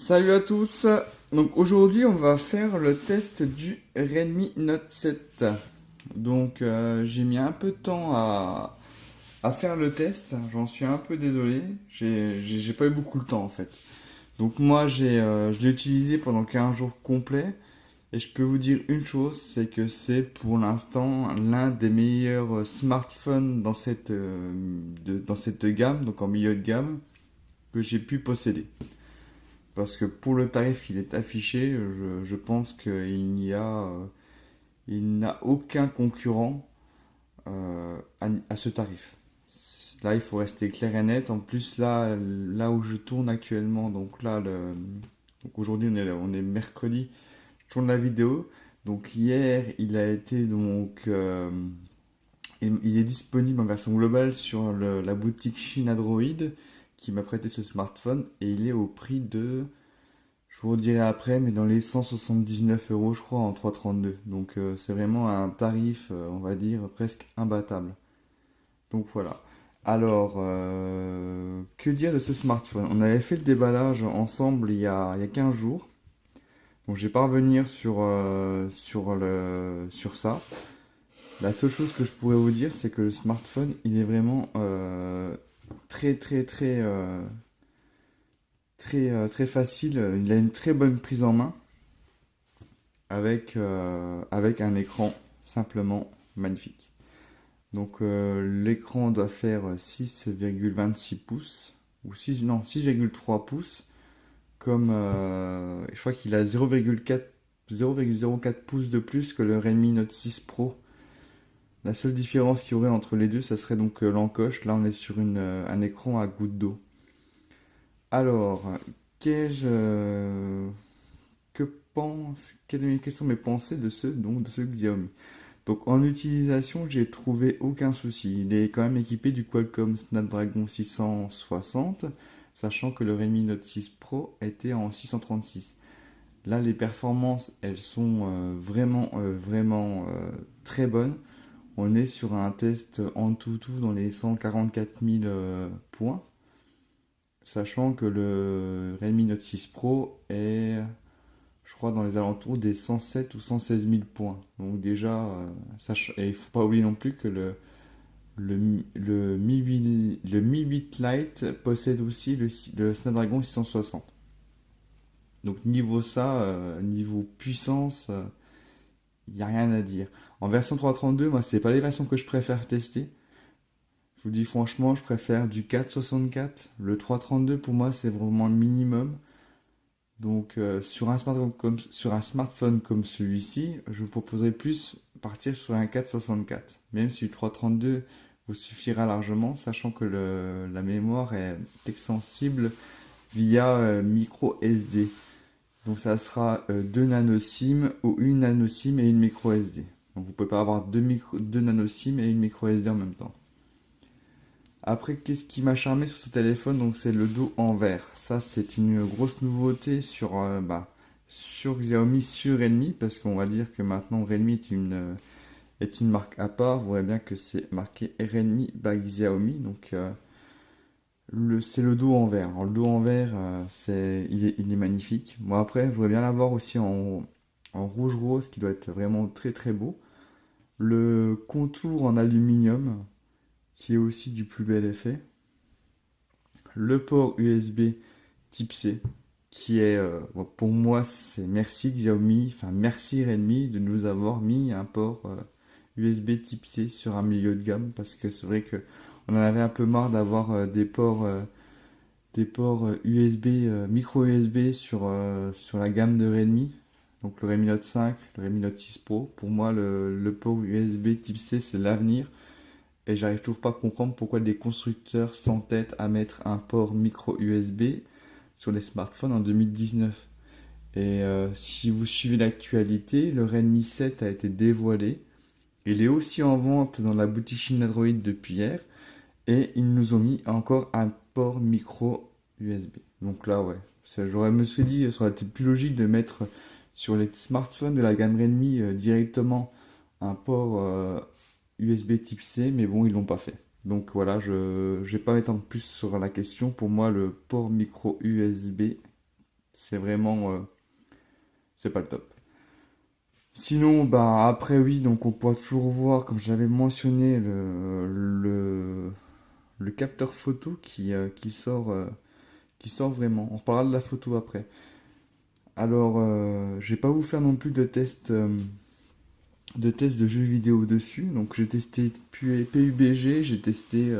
Salut à tous. Donc aujourd'hui on va faire le test du Redmi Note 7. Donc j'ai mis un peu de temps à faire le test. J'en suis un peu désolé. J'ai pas eu beaucoup de temps en fait. Donc moi je l'ai utilisé pendant 15 jours complets. Et je peux vous dire une chose, c'est que c'est pour l'instant l'un des meilleurs smartphones dans cette gamme, donc en milieu de gamme, que j'ai pu posséder. Parce que pour le tarif qu'il est affiché, je pense il n'a aucun concurrent à ce tarif. Là, il faut rester clair et net. En plus, là où je tourne actuellement, donc aujourd'hui on est mercredi, je tourne la vidéo. Donc hier, il est disponible en version globale sur la boutique Chine Android qui m'a prêté ce smartphone et il est au prix de, je vous redirai après, mais dans les 179 euros, je crois, en 332. Donc c'est vraiment un tarif, on va dire, presque imbattable. Donc voilà. Alors, que dire de ce smartphone? On avait fait le déballage ensemble il y a 15 jours. Donc je vais pas revenir sur ça. La seule chose que je pourrais vous dire, c'est que le smartphone, il est vraiment très facile. Il a une très bonne prise en main avec un écran simplement magnifique. Donc l'écran doit faire 6,26 pouces ou 6,3 pouces comme je crois qu'il a 0,04 pouces de plus que le Redmi Note 6 Pro. La seule différence qu'il y aurait entre les deux, ça serait donc l'encoche. Là, on est sur un écran à goutte d'eau. Alors, qu'ai-je que pense quelles sont mes pensées de ce Xiaomi? Donc en utilisation, j'ai trouvé aucun souci. Il est quand même équipé du Qualcomm Snapdragon 660, sachant que le Redmi Note 6 Pro était en 636. Là, les performances, elles sont vraiment très bonnes. On est sur un test en tout dans les 144 000 points, sachant que le Redmi Note 6 Pro est, je crois, dans les alentours des 107 ou 116 000 points. Donc déjà, et il ne faut pas oublier non plus que le Mi 8 Lite possède aussi le Snapdragon 660. Donc niveau puissance, il n'y a rien à dire. En version 332, moi, c'est pas les versions que je préfère tester. Je vous dis franchement, je préfère du 464. Le 332, pour moi, c'est vraiment le minimum. Donc, sur un smartphone comme celui-ci, je vous proposerais plus partir sur un 464. Même si le 332 vous suffira largement, sachant que la mémoire est extensible via micro SD. Donc ça sera 2 nano SIM ou une nano SIM et une micro SD. Donc vous pouvez pas avoir deux nano SIM et une micro SD en même temps. Après, qu'est-ce qui m'a charmé sur ce téléphone? Donc c'est le dos en verre. Ça c'est une grosse nouveauté sur Xiaomi, sur Redmi, parce qu'on va dire que maintenant Redmi est une marque à part. Vous voyez bien que c'est marqué Redmi by Xiaomi. Donc c'est le dos en verre. Alors, le dos en verre, il est magnifique. Moi après, je voudrais bien l'avoir aussi en rouge rose, qui doit être vraiment très beau. Le contour en aluminium, qui est aussi du plus bel effet. Le port USB Type C, qui est, pour moi, c'est merci Xiaomi, enfin merci Redmi de nous avoir mis un port USB Type C sur un milieu de gamme, parce que c'est vrai que on en avait un peu marre d'avoir des ports USB, micro USB sur la gamme de Redmi. Donc le Redmi Note 5, le Redmi Note 6 Pro. Pour moi, le port USB Type C, c'est l'avenir. Et j'arrive toujours pas à comprendre pourquoi les constructeurs s'entêtent à mettre un port micro USB sur les smartphones en 2019. Et si vous suivez l'actualité, le Redmi 7 a été dévoilé. Il est aussi en vente dans la boutique Chine Android depuis hier. Et ils nous ont mis encore un port micro USB. Donc là, ouais, j'aurais me suis dit, ça aurait été plus logique de mettre sur les smartphones de la gamme Redmi directement un port USB type C, mais bon, ils l'ont pas fait. Donc voilà, je vais pas m'étendre plus sur la question. Pour moi, le port micro USB, C'est vraiment, c'est pas le top. Sinon, bah après oui, donc on pourra toujours voir, comme j'avais mentionné, le capteur photo qui sort vraiment. On reparlera de la photo après. Alors, je vais pas vous faire non plus de tests de jeux vidéo dessus. Donc j'ai testé PUBG, j'ai testé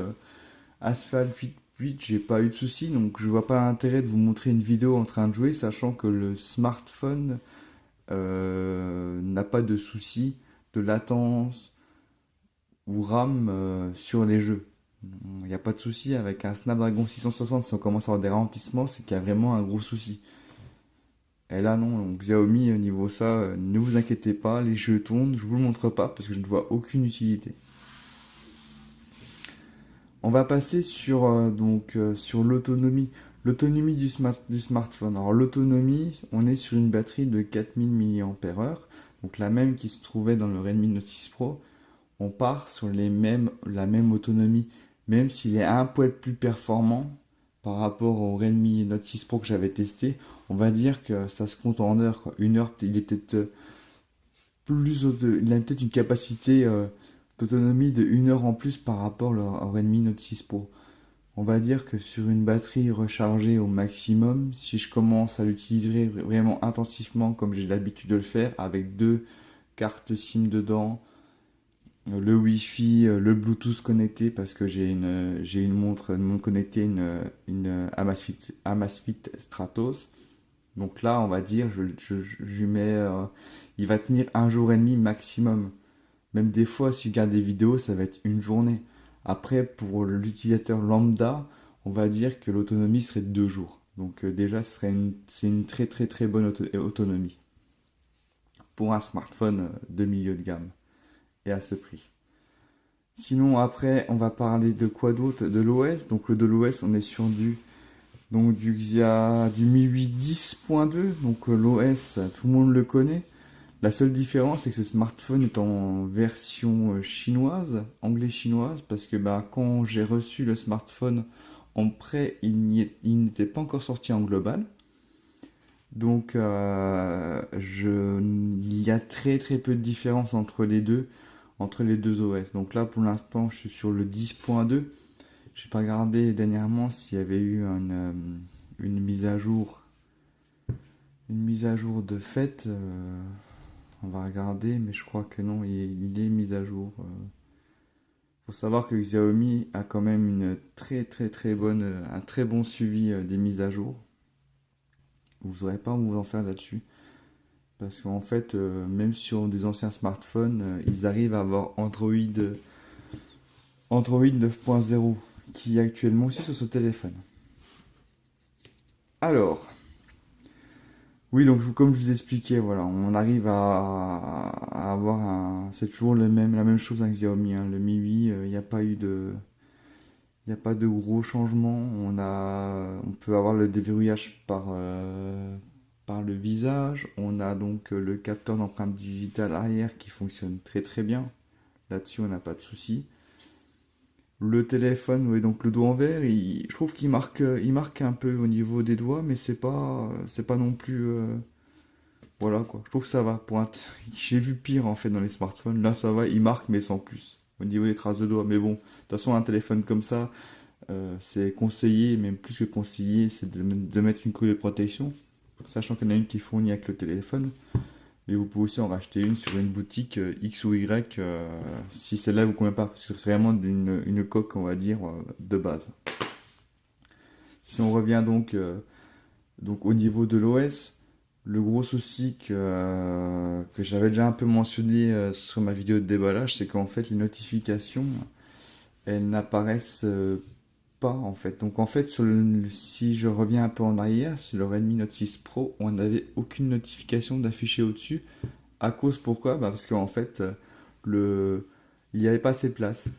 Asphalt 8, j'ai pas eu de soucis. Donc je vois pas l'intérêt de vous montrer une vidéo en train de jouer, sachant que le smartphone n'a pas de soucis de latence ou RAM sur les jeux. Il n'y a pas de souci avec un Snapdragon 660. Si on commence à avoir des ralentissements, c'est qu'il y a vraiment un gros souci. Et là, non, donc Xiaomi, au niveau ça, ne vous inquiétez pas, les jeux tournent. Je vous le montre pas parce que je ne vois aucune utilité. On va passer sur l'autonomie. L'autonomie du smartphone. Alors l'autonomie, on est sur une batterie de 4000 mAh, donc la même qui se trouvait dans le Redmi Note 6 Pro. On part sur la même autonomie, même s'il est un poil plus performant par rapport au Redmi Note 6 Pro que j'avais testé. On va dire que ça se compte en heures, quoi. Une heure, il est peut-être il a peut-être une capacité d'autonomie de 1 heure en plus par rapport au Redmi Note 6 Pro. On va dire que sur une batterie rechargée au maximum, si je commence à l'utiliser vraiment intensivement comme j'ai l'habitude de le faire, avec deux cartes SIM dedans, le Wi-Fi, le Bluetooth connecté, parce que j'ai une montre connectée, une Amazfit Stratos. Donc là, on va dire, je lui mets, il va tenir 1 jour et demi maximum. Même des fois, si je regarde des vidéos, ça va être une journée. Après, pour l'utilisateur lambda, on va dire que l'autonomie serait de 2 jours. Donc déjà, c'est une très très très bonne autonomie pour un smartphone de milieu de gamme et à ce prix. Sinon, après, on va parler de quoi d'autre? De l'OS. Donc de l'OS, on est sur du MIUI 10.2. Donc l'OS, tout le monde le connaît. La seule différence, c'est que ce smartphone est en version chinoise, anglais-chinoise, parce que bah, quand j'ai reçu le smartphone en prêt, il n'était pas encore sorti en global. Donc, il y a très très peu de différence entre les deux OS. Donc là, pour l'instant, je suis sur le 10.2. Je n'ai pas regardé dernièrement s'il y avait eu une mise à jour de fait. On va regarder, mais je crois que non, il est mis à jour. Faut savoir que Xiaomi a quand même une très très très bonne, un très bon suivi des mises à jour. Vous n'aurez pas à vous en faire là-dessus. Parce qu'en fait, même sur des anciens smartphones, ils arrivent à avoir Android 9.0 qui est actuellement aussi sur ce téléphone. Alors, oui, donc comme je vous expliquais, voilà, on arrive à avoir c'est toujours la même chose avec Xiaomi, hein. Le MIUI, il n'y a pas eu il n'y a pas de gros changements. On peut avoir le déverrouillage par le visage. On a donc le capteur d'empreinte digitale arrière qui fonctionne très très bien. Là-dessus, on n'a pas de souci. Le téléphone, oui, donc le doigt en verre, je trouve il marque un peu au niveau des doigts, mais c'est pas non plus, voilà quoi. Je trouve que ça va. J'ai vu pire en fait dans les smartphones. Là, ça va, il marque, mais sans plus. Au niveau des traces de doigts, mais bon, de toute façon, un téléphone comme ça, c'est conseillé, même plus que conseillé, c'est de mettre une couche de protection, sachant qu'il y en a une qui est fournie avec le téléphone. Mais vous pouvez aussi en racheter une sur une boutique X ou Y si celle-là vous convient pas, parce que c'est vraiment une coque, on va dire, de base. Si on revient donc au niveau de l'OS, le gros souci que j'avais déjà un peu mentionné sur ma vidéo de déballage, c'est qu'en fait les notifications, elles n'apparaissent pas en fait. Donc en fait, si je reviens un peu en arrière, sur le Redmi Note 6 Pro, on n'avait aucune notification d'afficher au-dessus. À cause pourquoi? Bah, parce qu'en fait, il n'y avait pas assez de place.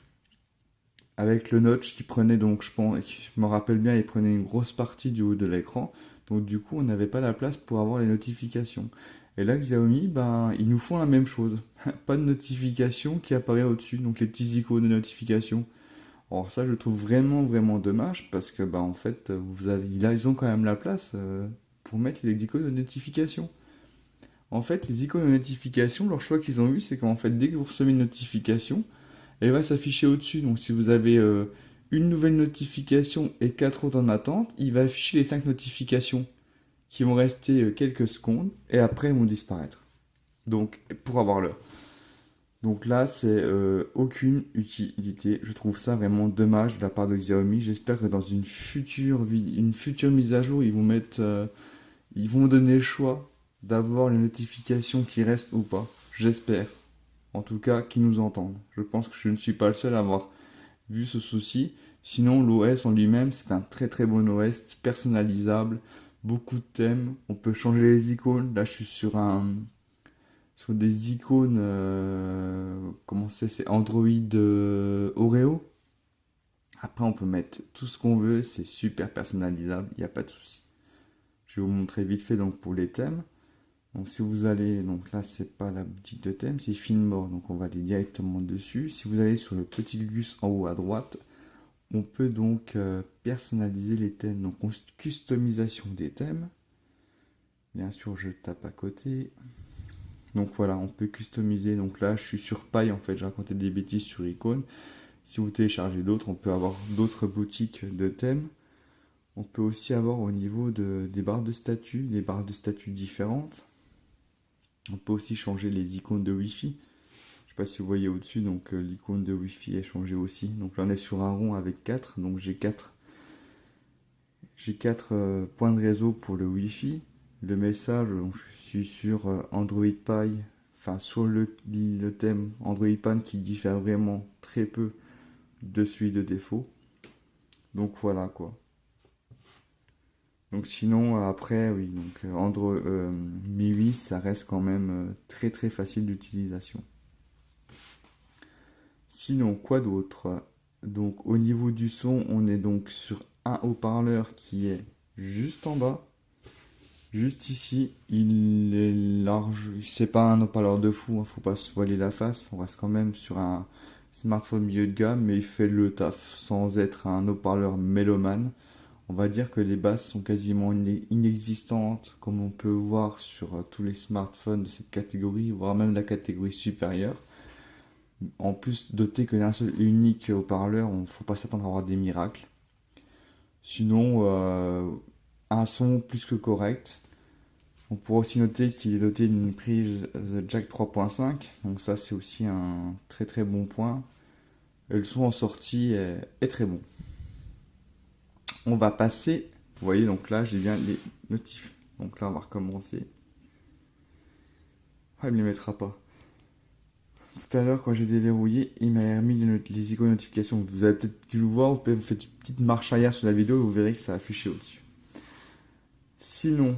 Avec le notch qui prenait donc, je me rappelle bien, il prenait une grosse partie du haut de l'écran. Donc du coup, on n'avait pas la place pour avoir les notifications. Et là, Xiaomi, ben, ils nous font la même chose. Pas de notification qui apparaît au-dessus, donc les petits icônes de notification. Alors ça, je trouve vraiment, vraiment dommage parce que, bah, en fait, là, ils ont quand même la place pour mettre les icônes de notification. En fait, les icônes de notification, leur choix qu'ils ont eu, c'est qu'en fait, dès que vous recevez une notification, elle va s'afficher au-dessus. Donc si vous avez une nouvelle notification et 4 autres en attente, il va afficher les 5 notifications qui vont rester quelques secondes et après elles vont disparaître. Donc pour avoir l'heure. Donc là, c'est aucune utilité. Je trouve ça vraiment dommage de la part de Xiaomi. J'espère que dans une future mise à jour, ils vont donner le choix d'avoir les notifications qui restent ou pas. J'espère. En tout cas, qu'ils nous entendent. Je pense que je ne suis pas le seul à avoir vu ce souci. Sinon, l'OS en lui-même, c'est un très très bon OS, personnalisable, beaucoup de thèmes. On peut changer les icônes. Là, je suis sur des icônes, comment c'est Android Oreo. Après, on peut mettre tout ce qu'on veut, c'est super personnalisable, il n'y a pas de souci. Je vais vous montrer vite fait donc pour les thèmes. Donc si vous allez, donc là c'est pas la boutique de thèmes, c'est Finmore, donc on va aller directement dessus. Si vous allez sur le petit gus en haut à droite, on peut donc personnaliser les thèmes, donc customisation des thèmes. Bien sûr, je tape à côté. Donc voilà, on peut customiser. Donc là, je suis sur Paille en fait, j'ai raconté des bêtises sur Icône. Si vous téléchargez d'autres, on peut avoir d'autres boutiques de thèmes. On peut aussi avoir au niveau des barres de statut, des barres de statut différentes. On peut aussi changer les icônes de Wi-Fi. Je sais pas si vous voyez au-dessus, donc l'icône de Wi-Fi est changée aussi. Donc là, on est sur un rond avec 4. Donc j'ai 4 points de réseau pour le Wi-Fi. Le message, donc je suis sur Android Pie, enfin sur le thème Android Pan qui diffère vraiment très peu de celui de défaut. Donc voilà quoi. Donc sinon après oui, donc Android MIUI ça reste quand même très très facile d'utilisation. Sinon quoi d'autre? Donc au niveau du son, on est donc sur un haut-parleur qui est juste en bas. Juste ici, il est large, c'est pas un haut-parleur de fou, faut pas se voiler la face, on reste quand même sur un smartphone milieu de gamme, mais il fait le taf sans être un haut-parleur mélomane. On va dire que les basses sont quasiment inexistantes, comme on peut voir sur tous les smartphones de cette catégorie, voire même la catégorie supérieure. En plus, doté que d'un seul et unique haut-parleur, il ne faut pas s'attendre à avoir des miracles. Sinon, un son plus que correct. On pourra aussi noter qu'il est doté d'une prise jack 3.5, donc ça c'est aussi un très très bon point. Et le son en sortie est très bon. On va passer, vous voyez donc là j'ai bien les notifs. Donc là on va recommencer. Ah, il ne les mettra pas. Tout à l'heure quand j'ai déverrouillé, il m'a remis les icônes de notification. Vous avez peut-être dû le voir, vous faites une petite marche arrière sur la vidéo et vous verrez que ça a affiché au-dessus. Sinon,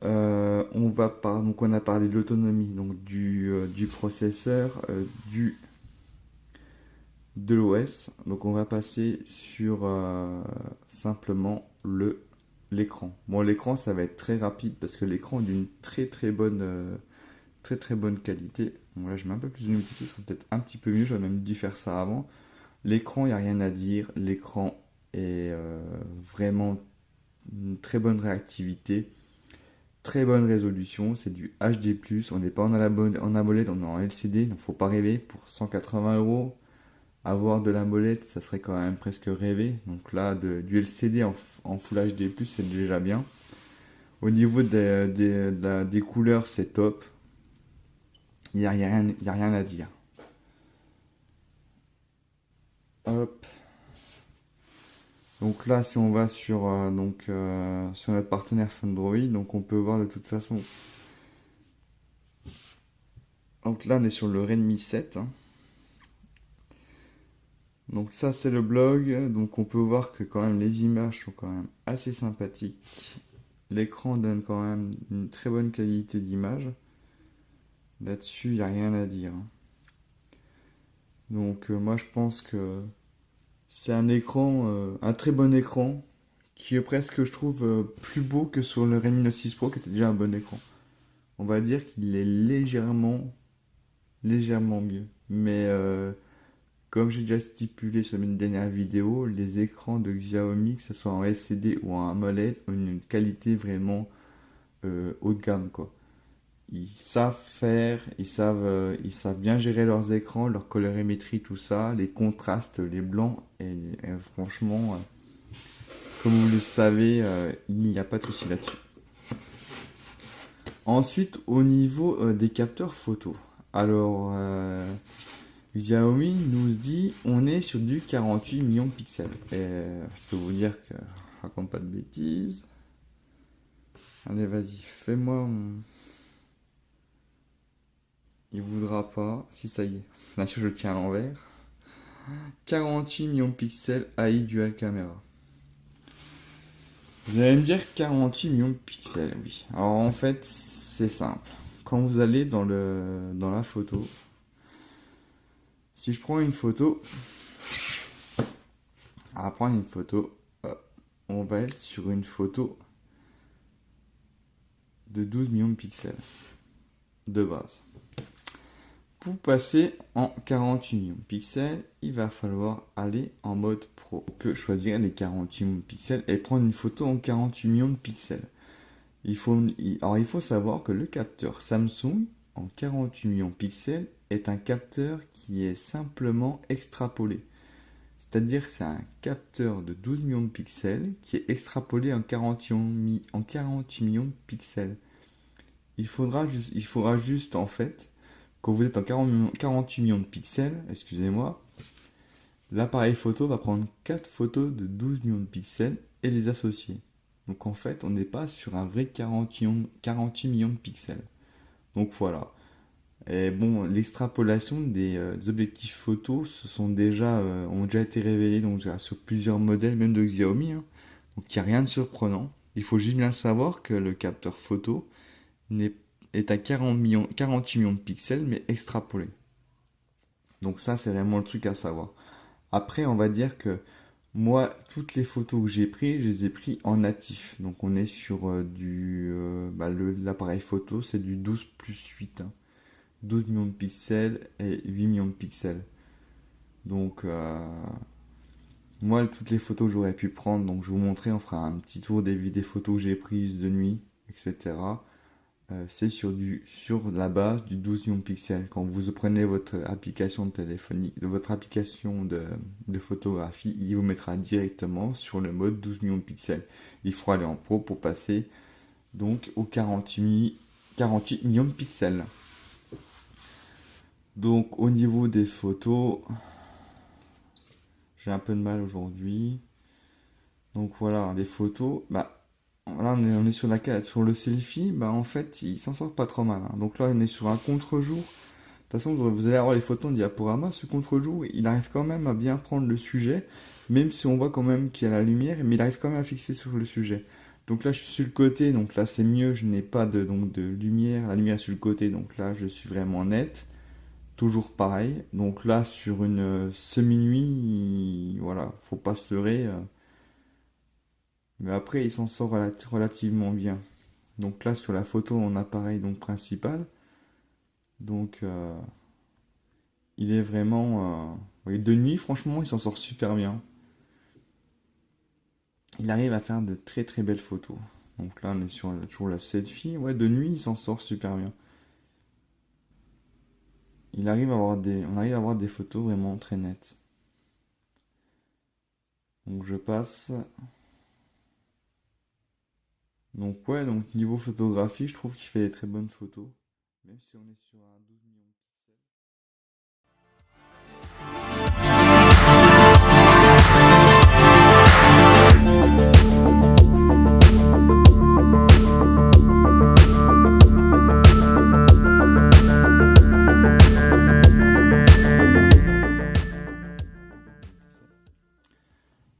donc on a parlé de l'autonomie, donc du processeur, de l'OS. Donc on va passer sur simplement l'écran. Bon, l'écran ça va être très rapide parce que l'écran est d'une très très bonne qualité. Bon, là je mets un peu plus de luminosité, ça serait peut-être un petit peu mieux, j'aurais même dû faire ça avant. L'écran, il n'y a rien à dire, l'écran est vraiment une très bonne réactivité, très bonne résolution, c'est du HD+, on n'est pas en AMOLED, on est en LCD, donc faut pas rêver, pour 180 €, avoir de l'AMOLED, ça serait quand même presque rêver, donc là, du LCD en Full HD+, c'est déjà bien. Au niveau des couleurs, c'est top, il n'y a rien à dire. Hop. Donc là, si on va sur notre partenaire Fundroid, donc on peut voir de toute façon. Donc là, on est sur le Redmi 7. Donc ça, c'est le blog. Donc on peut voir que quand même les images sont quand même assez sympathiques. L'écran donne quand même une très bonne qualité d'image. Là-dessus, il n'y a rien à dire. Donc moi, je pense que c'est un écran, un très bon écran, qui est presque, je trouve, plus beau que sur le Redmi Note 6 Pro, qui était déjà un bon écran. On va dire qu'il est légèrement mieux. Mais comme j'ai déjà stipulé sur une dernière vidéo, les écrans de Xiaomi, que ce soit en LCD ou en AMOLED, ont une qualité vraiment haut de gamme, quoi. Ils savent faire, ils savent bien gérer leurs écrans, leur colorimétrie, tout ça, les contrastes, les blancs, et franchement, comme vous le savez, il n'y a pas de souci là-dessus. Ensuite, au niveau des capteurs photo. Alors, Xiaomi nous dit on est sur du 48 millions de pixels. Et je peux vous dire que je raconte pas de bêtises. Allez, vas-y, fais-moi. Il voudra pas. Si, ça y est. Bien sûr, je le tiens à l'envers. 48 millions de pixels AI Dual Camera. Vous allez me dire 48 millions de pixels, oui. Alors en fait, c'est simple. Quand vous allez dans la photo, si je prends une photo, on va prendre une photo, hop, on va être sur une photo de 12 millions de pixels de base. Pour passer en 48 millions de pixels, il va falloir aller en mode pro. On peut choisir les 48 millions de pixels et prendre une photo en 48 millions de pixels. Il faut savoir que le capteur Samsung en 48 millions de pixels est un capteur qui est simplement extrapolé. C'est-à-dire que c'est un capteur de 12 millions de pixels qui est extrapolé en 48 millions de pixels. Il faudra juste en fait, quand vous êtes en 48 millions de pixels, excusez-moi, l'appareil photo va prendre 4 photos de 12 millions de pixels et les associer. Donc en fait, on n'est pas sur un vrai 48 millions de pixels. Donc voilà. Et bon, l'extrapolation des objectifs photos ont déjà été révélés donc, sur plusieurs modèles, même de Xiaomi. Hein. Donc il n'y a rien de surprenant. Il faut juste bien savoir que le capteur photo est à 48 millions de pixels, mais extrapolé. Donc ça, c'est vraiment le truc à savoir. Après, on va dire que moi, toutes les photos que j'ai prises, je les ai prises en natif. Donc on est sur l'appareil photo, c'est du 12 plus 8. Hein. 12 millions de pixels et 8 millions de pixels. Donc moi, toutes les photos que j'aurais pu prendre, donc je vais vous montrer, on fera un petit tour des photos que j'ai prises de nuit, etc. C'est sur la base du 12 millions de pixels. Quand vous prenez votre application de téléphonie, votre application de photographie, il vous mettra directement sur le mode 12 millions de pixels. Il faut aller en pro pour passer donc aux 48 millions de pixels. Donc au niveau des photos, j'ai un peu de mal aujourd'hui. Donc voilà, les photos, là on est sur le selfie, en fait il s'en sort pas trop mal. Hein. Donc là on est sur un contre-jour. De toute façon vous allez avoir les photos en diaporama, ce contre-jour il arrive quand même à bien prendre le sujet, même si on voit quand même qu'il y a la lumière, mais il arrive quand même à fixer sur le sujet. Donc là je suis sur le côté, donc là c'est mieux, je n'ai pas de lumière, la lumière est sur le côté, donc là je suis vraiment net. Toujours pareil, donc là sur une semi-nuit, voilà, faut pas se leurrer. Mais après, il s'en sort relativement bien. Donc là, sur la photo en appareil donc principal, donc il est vraiment... de nuit, franchement, il s'en sort super bien. Il arrive à faire de très très belles photos. Donc là, on est sur toujours la selfie. Ouais, de nuit, il s'en sort super bien. On arrive à avoir des photos vraiment très nettes. Donc je passe... Donc ouais, donc niveau photographie, je trouve qu'il fait des très bonnes photos. Même si on est sur un 12 millions de pixels.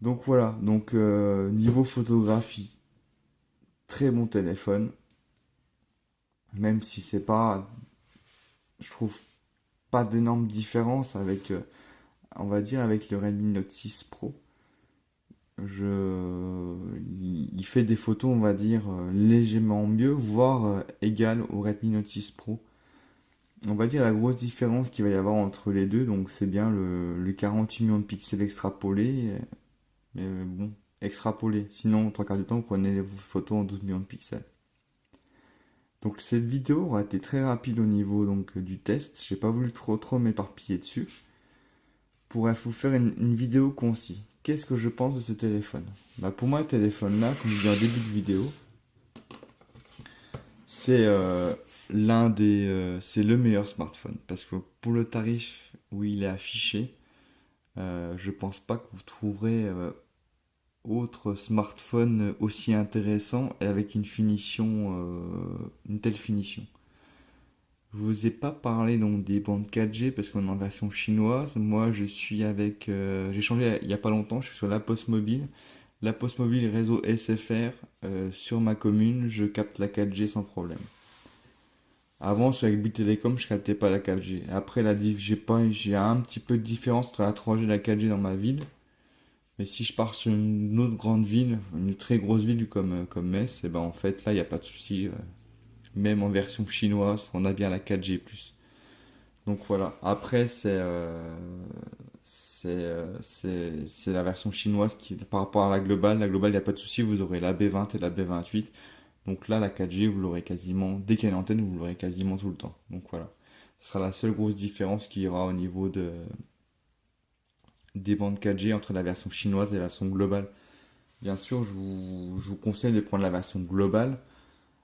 Donc voilà, donc niveau photographie, très bon téléphone. Même si c'est pas, je trouve pas d'énormes différences avec, on va dire, avec le Redmi Note 6 Pro. Il fait des photos, on va dire, légèrement mieux, voire égal au Redmi Note 6 Pro. On va dire la grosse différence qu'il va y avoir entre les deux, donc c'est bien le 48 millions de pixels extrapolés, mais bon, extrapolé. Sinon, trois quarts du temps, vous prenez les photos en 12 millions de pixels. Donc cette vidéo aura été très rapide au niveau donc du test. J'ai pas voulu trop m'éparpiller dessus. Pour vous faire une vidéo concise. Qu'est-ce que je pense de ce téléphone? Bah pour moi, le téléphone là, comme je dis en début de vidéo, c'est c'est le meilleur smartphone. Parce que pour le tarif où il est affiché, je pense pas que vous trouverez autre smartphone aussi intéressant et avec une telle finition. Je vous ai pas parlé donc des bandes 4G parce qu'on est en version chinoise. Moi, je suis avec, j'ai changé il y a pas longtemps. Je suis sur la Poste Mobile. La Poste Mobile réseau SFR sur ma commune, je capte la 4G sans problème. Avant, sur avec Bouygues Télécom, je captais pas la 4G. Après, j'ai un petit peu de différence entre la 3G et la 4G dans ma ville. Mais si je pars sur une autre grande ville, une très grosse ville comme Metz, et ben en fait là, il n'y a pas de souci. Même en version chinoise, on a bien la 4G+. Donc voilà. Après, c'est la version chinoise qui, par rapport à la globale. La globale, il n'y a pas de souci, vous aurez la B20 et la B28. Donc là, la 4G, vous l'aurez quasiment, dès qu'il y a une antenne, vous l'aurez quasiment tout le temps. Donc voilà. Ce sera la seule grosse différence qu'il y aura au niveau des bandes 4G entre la version chinoise et la version globale. Bien sûr, je vous conseille de prendre la version globale.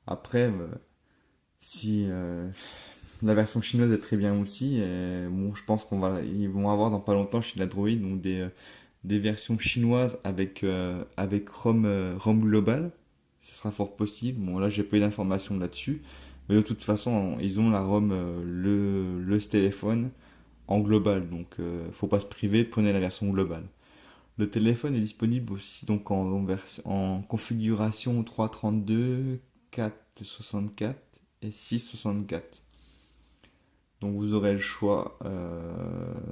Après, si la version chinoise est très bien aussi, et bon, je pense ils vont avoir dans pas longtemps chez l'Android donc des versions chinoises avec ROM global. Ce sera fort possible. Bon, là, j'ai pas eu d'informations là-dessus. Mais de toute façon, ils ont la ROM, le téléphone en global. Donc, faut pas se priver, prenez la version globale. Le téléphone est disponible aussi donc en configuration 332, 464 et 664. Donc vous aurez le choix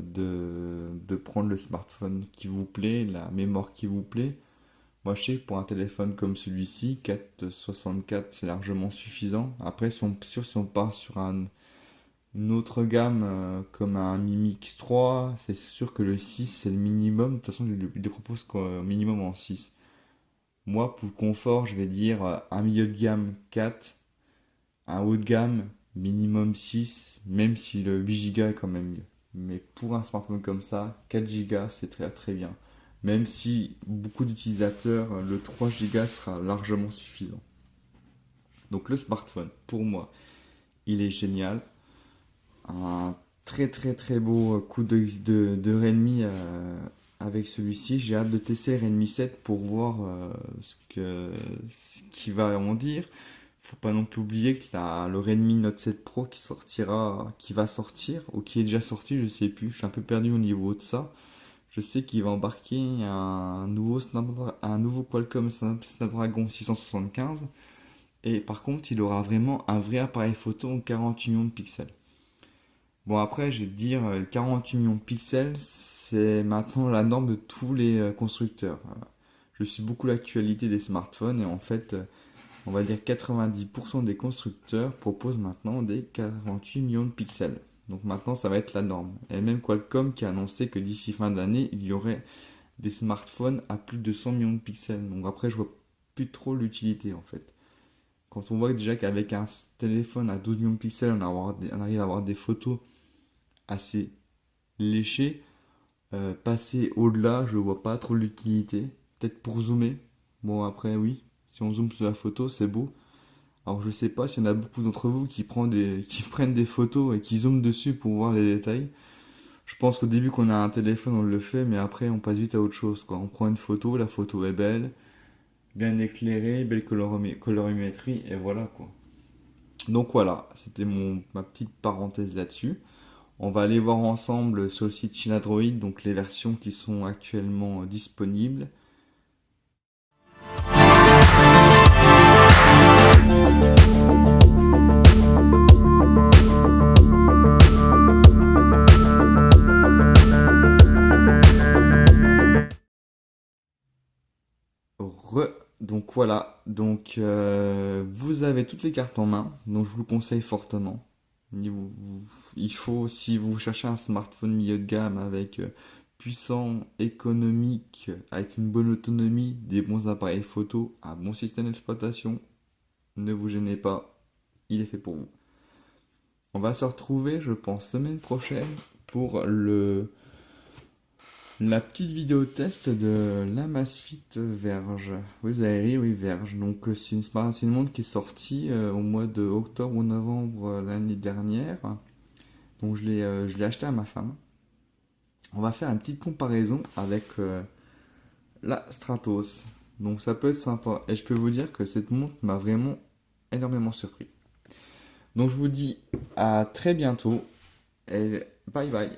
de prendre le smartphone qui vous plaît, la mémoire qui vous plaît. Moi je sais que pour un téléphone comme celui-ci, 464 c'est largement suffisant. Après si on part sur une autre gamme comme un Mi Mix 3, c'est sûr que le 6 c'est le minimum. De toute façon il le propose au minimum en 6. Moi pour le confort je vais dire un milieu de gamme 4, un haut de gamme minimum 6, même si le 8 Go est quand même mieux. Mais pour un smartphone comme ça, 4 Go c'est très très bien. Même si beaucoup d'utilisateurs, le 3 Go sera largement suffisant. Donc le smartphone, pour moi, il est génial. Un très très très beau coup de Redmi avec celui-ci. J'ai hâte de tester Redmi 7 pour voir ce qu'il va en dire. Faut pas non plus oublier que le Redmi Note 7 Pro qui va sortir, ou qui est déjà sorti, je sais plus, je suis un peu perdu au niveau de ça. Je sais qu'il va embarquer un nouveau Qualcomm Snapdragon 675, et par contre, il aura vraiment un vrai appareil photo en 48 millions de pixels. Bon, après, je vais te dire, 48 millions de pixels, c'est maintenant la norme de tous les constructeurs. Je suis beaucoup l'actualité des smartphones, et en fait, on va dire 90% des constructeurs proposent maintenant des 48 millions de pixels. Donc maintenant, ça va être la norme. Et même Qualcomm qui a annoncé que d'ici fin d'année, il y aurait des smartphones à plus de 100 millions de pixels. Donc après, je vois plus trop l'utilité en fait. Quand on voit déjà qu'avec un téléphone à 12 millions de pixels, on arrive à avoir des photos assez léchées, passer au-delà, je vois pas trop l'utilité. Peut-être pour zoomer. Bon, après, oui, si on zoome sur la photo, c'est beau. Alors je sais pas s'il y en a beaucoup d'entre vous qui prennent des photos et qui zooment dessus pour voir les détails. Je pense qu'au début qu'on a un téléphone, on le fait, mais après on passe vite à autre chose, quoi. On prend une photo, la photo est belle, bien éclairée, belle colorimétrie, et voilà quoi. Donc voilà, c'était ma petite parenthèse là-dessus. On va aller voir ensemble sur le site Chinadroid, donc les versions qui sont actuellement disponibles. Donc voilà, donc vous avez toutes les cartes en main, donc je vous le conseille fortement. Il faut, si vous cherchez un smartphone milieu de gamme avec puissant, économique, avec une bonne autonomie, des bons appareils photo, un bon système d'exploitation, ne vous gênez pas, il est fait pour vous. On va se retrouver, je pense, semaine prochaine pour la petite vidéo test de l'Amazfit Verge. Oui, vous avez ri, oui, Verge. Donc, c'est une montre qui est sortie au mois de octobre ou novembre l'année dernière. Donc, je l'ai acheté à ma femme. On va faire une petite comparaison avec la Stratos. Donc, ça peut être sympa. Et je peux vous dire que cette montre m'a vraiment énormément surpris. Donc, je vous dis à très bientôt et bye bye.